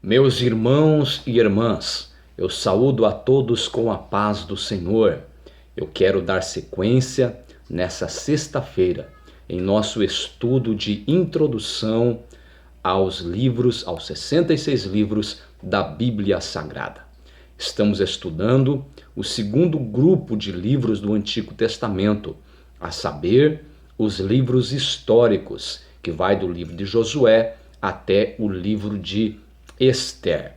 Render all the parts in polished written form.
Meus irmãos e irmãs, eu saúdo a todos com a paz do Senhor. Eu quero dar sequência nessa sexta-feira em nosso estudo de introdução aos livros, aos 66 livros da Bíblia Sagrada. Estamos estudando o segundo grupo de livros do Antigo Testamento, a saber, os livros históricos, que vai do livro de Josué até o livro de Esther.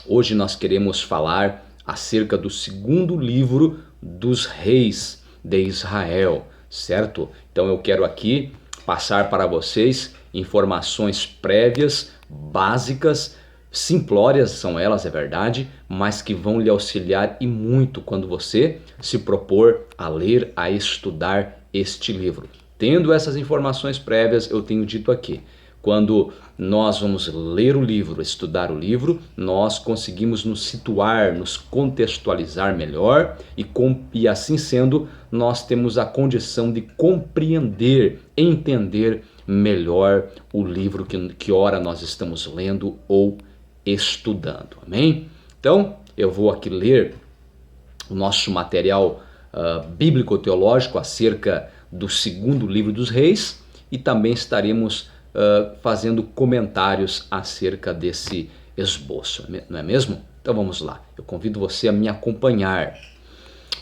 Hoje nós queremos falar acerca do segundo livro dos reis de Israel, certo? Então eu quero aqui passar para vocês informações prévias, básicas, simplórias são elas, é verdade, mas que vão lhe auxiliar e muito quando você se propor a ler, a estudar este livro. Tendo essas informações prévias, eu tenho dito aqui, quando nós vamos ler o livro, estudar o livro, nós conseguimos nos situar, nos contextualizar melhor e assim sendo, nós temos a condição de compreender, entender melhor o livro que ora nós estamos lendo ou estudando, amém? Então, eu vou aqui ler o nosso material bíblico-teológico acerca do segundo livro dos reis e também estaremos fazendo comentários acerca desse esboço, não é mesmo? Então vamos lá, eu convido você a me acompanhar.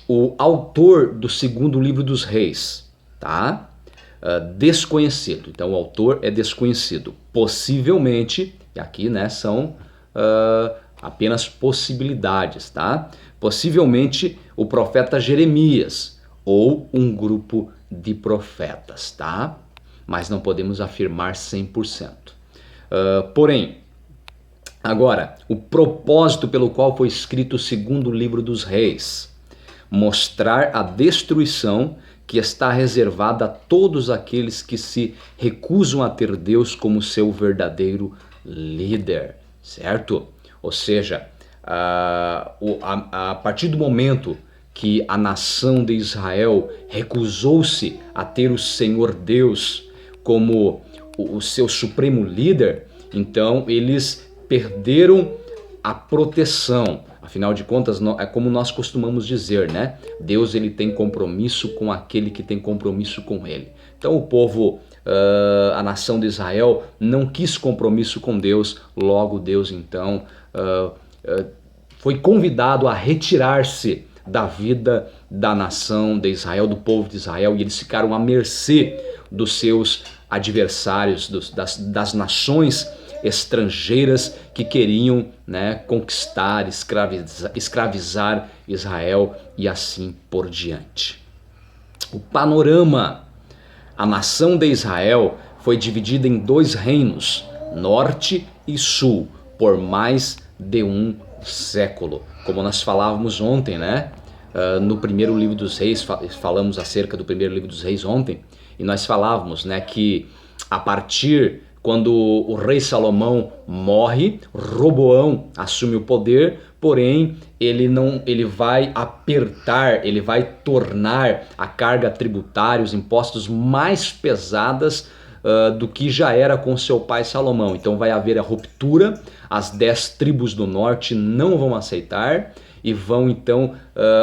O autor do segundo livro dos reis, tá? Desconhecido, então o autor é desconhecido. Possivelmente, e aqui né, são apenas possibilidades, tá? Possivelmente o profeta Jeremias ou um grupo de profetas, tá? Mas não podemos afirmar 100%. Porém, agora, o propósito pelo qual foi escrito o segundo livro dos reis, mostrar a destruição que está reservada a todos aqueles que se recusam a ter Deus como seu verdadeiro líder, certo? Ou seja, a partir do momento que a nação de Israel recusou-se a ter o Senhor Deus como o seu supremo líder, então eles perderam a proteção. Afinal de contas, é como nós costumamos dizer, né? Deus ele tem compromisso com aquele que tem compromisso com ele. Então o povo, a nação de Israel não quis compromisso com Deus, logo Deus então foi convidado a retirar-se da vida da nação de Israel, do povo de Israel, e eles ficaram à mercê dos seus adversários, das nações estrangeiras que queriam né, conquistar, escravizar Israel e assim por diante. O panorama, a nação de Israel foi dividida em dois reinos, norte e sul, por mais de um século. Como nós falávamos ontem, né? No primeiro livro dos reis, falamos acerca do primeiro livro dos reis ontem, e nós falávamos né, que a partir quando o rei Salomão morre, Roboão assume o poder, porém ele vai apertar, ele vai tornar a carga tributária, os impostos mais pesadas do que já era com seu pai Salomão. Então vai haver a ruptura, as 10 tribos do norte não vão aceitar e vão então,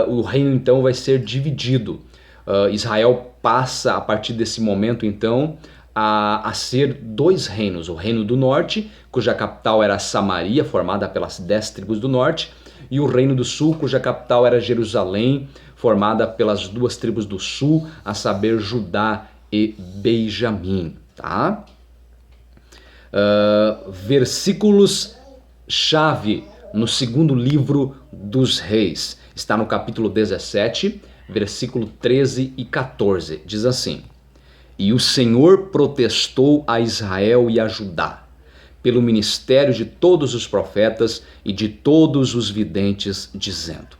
o reino então vai ser dividido. Israel passa a partir desse momento então a ser dois reinos, o reino do norte, cuja capital era Samaria, formada pelas 10 tribos do norte, e o reino do sul, cuja capital era Jerusalém, formada pelas 2 tribos do sul, a saber Judá e Benjamim, tá? Versículos chave no segundo livro dos reis, está no capítulo 17, versículo 13 e 14, diz assim: E o Senhor protestou a Israel e a Judá, pelo ministério de todos os profetas e de todos os videntes, dizendo: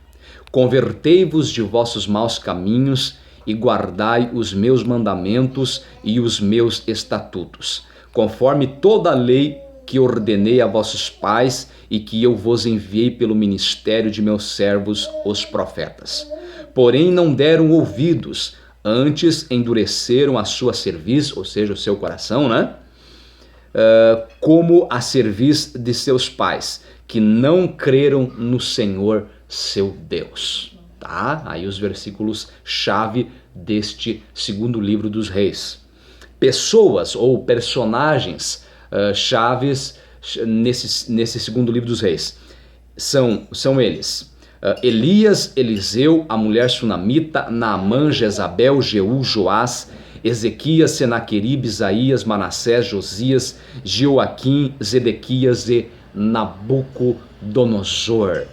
Convertei-vos de vossos maus caminhos e guardai os meus mandamentos e os meus estatutos, conforme toda a lei que ordenei a vossos pais e que eu vos enviei pelo ministério de meus servos, os profetas. Porém não deram ouvidos, antes endureceram a sua cerviz, ou seja, o seu coração, né? como a serviço de seus pais, que não creram no Senhor seu Deus. Tá? Aí os versículos chave deste segundo livro dos Reis. Pessoas ou personagens chaves nesse segundo livro dos Reis são eles: Elias, Eliseu, a mulher sunamita, Naamã, Jezabel, Jeú, Joás, Ezequias, Senaqueribe, Isaías, Manassés, Josias, Joaquim, Zedequias e Nabucodonosor.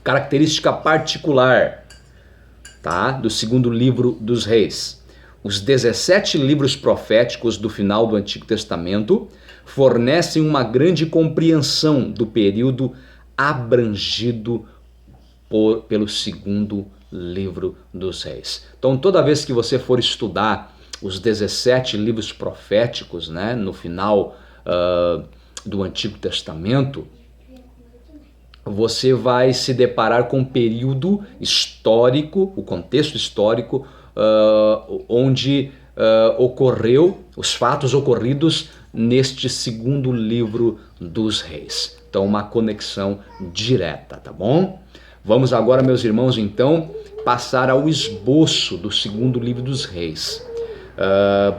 Característica particular, tá, do segundo livro dos Reis: os 17 livros proféticos do final do Antigo Testamento fornecem uma grande compreensão do período abrangido pelo segundo livro dos Reis. Então, toda vez que você for estudar os 17 livros proféticos, né, no final do Antigo Testamento, você vai se deparar com um período histórico, o contexto histórico, onde ocorreu os fatos ocorridos neste segundo livro dos Reis. Então, uma conexão direta, tá bom? Vamos agora, meus irmãos, então, passar ao esboço do segundo livro dos Reis.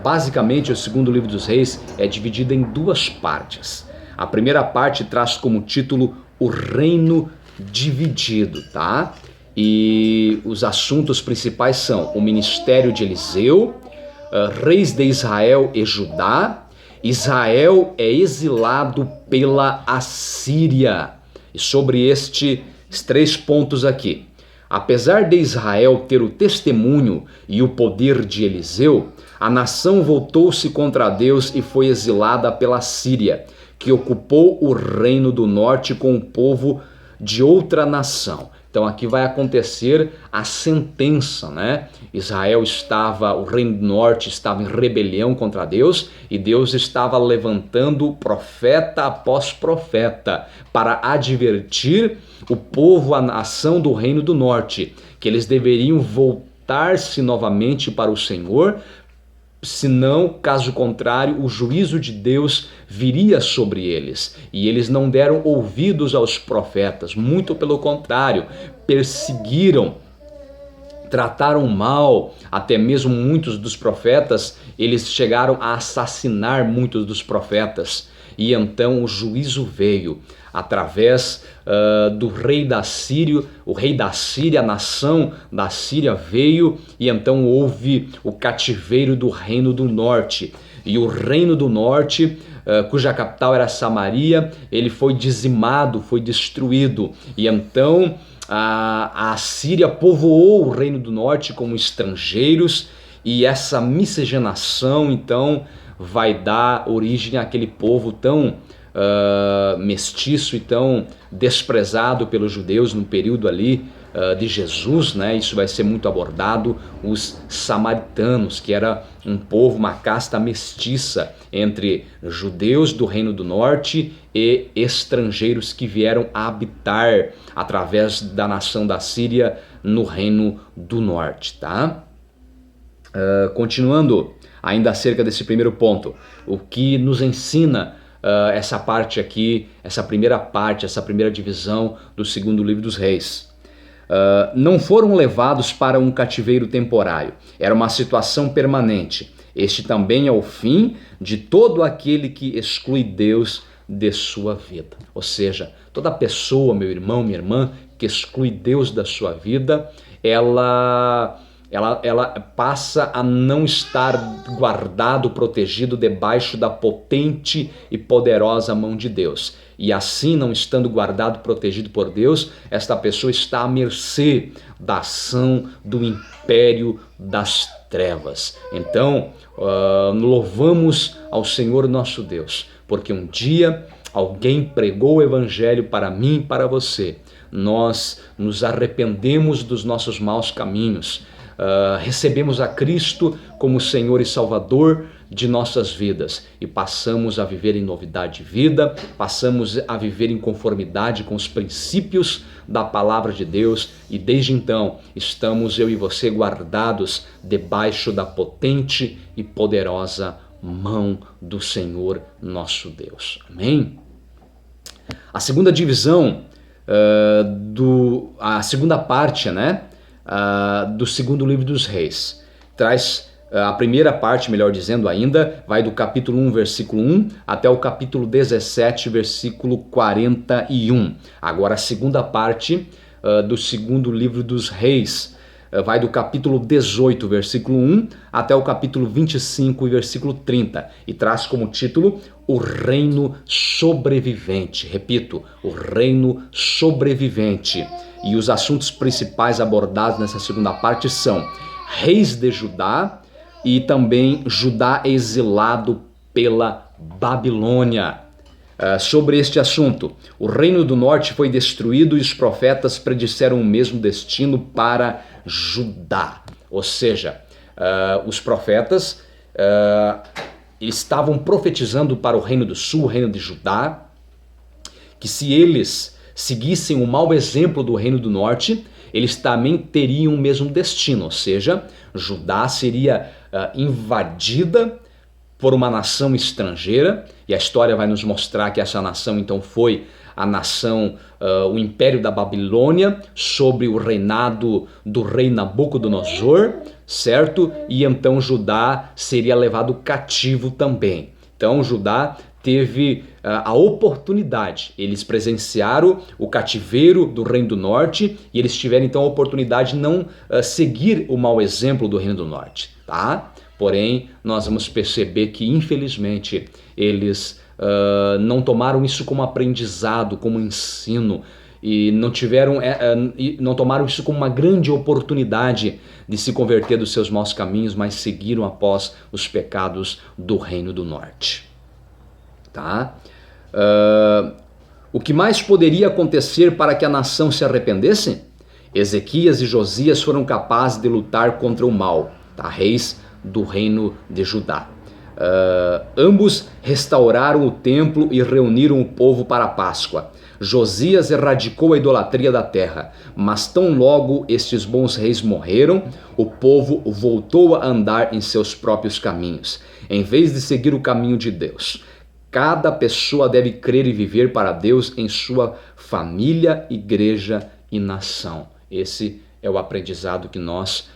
Basicamente, o segundo livro dos Reis é dividido em duas partes. A primeira parte traz como título O Reino Dividido, tá? E os assuntos principais são o ministério de Eliseu, reis de Israel e Judá. Israel é exilado pela Assíria. E sobre estes 3 pontos aqui: apesar de Israel ter o testemunho e o poder de Eliseu, a nação voltou-se contra Deus e foi exilada pela Síria, que ocupou o reino do norte com o povo de outra nação. Então aqui vai acontecer a sentença, né? O reino do norte estava em rebelião contra Deus e Deus estava levantando profeta após profeta para advertir o povo, a nação do reino do norte, que eles deveriam voltar-se novamente para o Senhor, senão, caso contrário, o juízo de Deus viria sobre eles. E eles não deram ouvidos aos profetas, muito pelo contrário, perseguiram, trataram mal, até mesmo muitos dos profetas. Eles chegaram a assassinar muitos dos profetas. E então o juízo veio através do rei da Síria. O rei da Síria, a nação da Síria veio, e então houve o cativeiro do reino do norte. E o reino do norte, cuja capital era Samaria, ele foi dizimado, foi destruído. E então a Síria povoou o reino do norte como estrangeiros, e essa miscigenação então vai dar origem àquele povo tão mestiço e tão desprezado pelos judeus no período ali de Jesus, né? Isso vai ser muito abordado, os samaritanos, que era um povo, uma casta mestiça entre judeus do reino do norte e estrangeiros que vieram a habitar através da nação da Síria no reino do norte, tá? Continuando ainda acerca desse primeiro ponto, o que nos ensina essa parte aqui, essa primeira divisão do segundo livro dos Reis. Não foram levados para um cativeiro temporário, era uma situação permanente. Este também é o fim de todo aquele que exclui Deus de sua vida. Ou seja, toda pessoa, meu irmão, minha irmã, que exclui Deus da sua vida, ela passa a não estar guardado, protegido debaixo da potente e poderosa mão de Deus. E assim, não estando guardado, protegido por Deus, esta pessoa está à mercê da ação do império das trevas. Então, louvamos ao Senhor nosso Deus, porque um dia alguém pregou o evangelho para mim e para você. Nós nos arrependemos dos nossos maus caminhos, recebemos a Cristo como Senhor e Salvador de nossas vidas e passamos a viver em novidade de vida, passamos a viver em conformidade com os princípios da palavra de Deus, e desde então estamos, eu e você, guardados debaixo da potente e poderosa mão do Senhor nosso Deus. Amém? A segunda divisão, a segunda parte, né, do segundo livro dos Reis, traz a primeira parte, melhor dizendo ainda, vai do capítulo 1, versículo 1 até o capítulo 17, versículo 41. Agora a segunda parte do segundo livro dos Reis vai do capítulo 18, versículo 1 até o capítulo 25, versículo 30, e traz como título o reino sobrevivente. Repito, o reino sobrevivente. E os assuntos principais abordados nessa segunda parte são reis de Judá e também Judá exilado pela Babilônia. Sobre este assunto, o reino do norte foi destruído e os profetas predisseram o mesmo destino para Judá. Ou seja, os profetas estavam profetizando para o reino do sul, o reino de Judá, que se eles seguissem o mau exemplo do reino do norte, eles também teriam o mesmo destino, ou seja, Judá seria invadida por uma nação estrangeira, e a história vai nos mostrar que essa nação então foi a nação, o Império da Babilônia, sobre o reinado do rei Nabucodonosor, certo? E então Judá seria levado cativo também. Então Judá teve a oportunidade, eles presenciaram o cativeiro do Reino do Norte e eles tiveram então a oportunidade de não seguir o mau exemplo do Reino do Norte, tá? Porém, nós vamos perceber que infelizmente eles não tomaram isso como aprendizado, como ensino, e não tomaram isso como uma grande oportunidade de se converter dos seus maus caminhos, mas seguiram após os pecados do Reino do Norte. Tá? O que mais poderia acontecer para que a nação se arrependesse? Ezequias e Josias foram capazes de lutar contra o mal, tá? Reis do reino de Judá. Ambos restauraram o templo e reuniram o povo para a Páscoa. Josias erradicou a idolatria da terra, mas tão logo estes bons reis morreram, o povo voltou a andar em seus próprios caminhos, em vez de seguir o caminho de Deus. Cada pessoa deve crer e viver para Deus em sua família, igreja e nação. Esse é o aprendizado que nós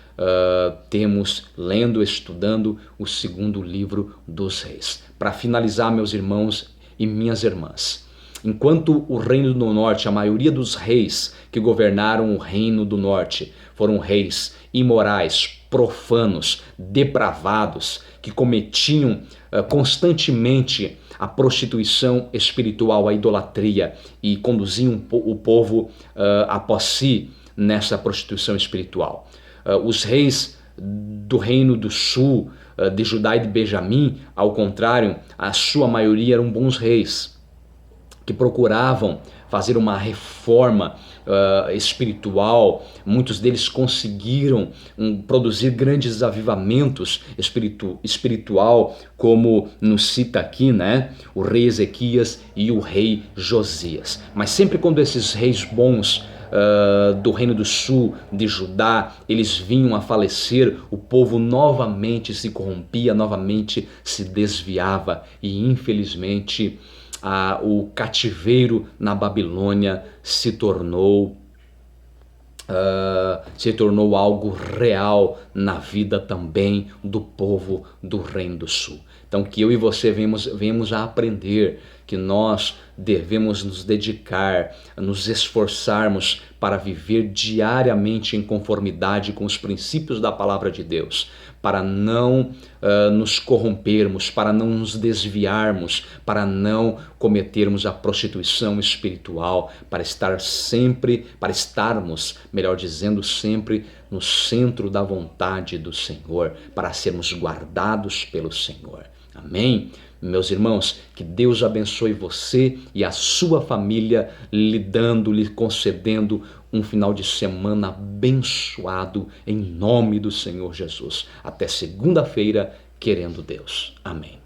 temos lendo, estudando o segundo livro dos Reis. Para finalizar, meus irmãos e minhas irmãs, enquanto o reino do norte, a maioria dos reis que governaram o reino do norte foram reis imorais, profanos, depravados, que cometiam constantemente a prostituição espiritual, a idolatria, e conduziam o povo após si nessa prostituição espiritual. Os reis do reino do sul, de Judá e de Benjamim, ao contrário, a sua maioria eram bons reis, que procuravam fazer uma reforma espiritual. Muitos deles conseguiram produzir grandes avivamentos espiritual, como nos cita aqui, né, o rei Ezequias e o rei Josias. Mas sempre quando esses reis bons do reino do sul, de Judá, eles vinham a falecer, o povo novamente se corrompia, novamente se desviava, e infelizmente o cativeiro na Babilônia se tornou algo real na vida também do povo do Reino do Sul. Então que eu e você venhamos a aprender que nós devemos nos dedicar, nos esforçarmos para viver diariamente em conformidade com os princípios da palavra de Deus, para não nos corrompermos, para não nos desviarmos, para não cometermos a prostituição espiritual, para estarmos, melhor dizendo, sempre no centro da vontade do Senhor, para sermos guardados pelo Senhor. Amém? Meus irmãos, que Deus abençoe você e a sua família, lhe concedendo um final de semana abençoado em nome do Senhor Jesus. Até segunda-feira, querendo Deus. Amém.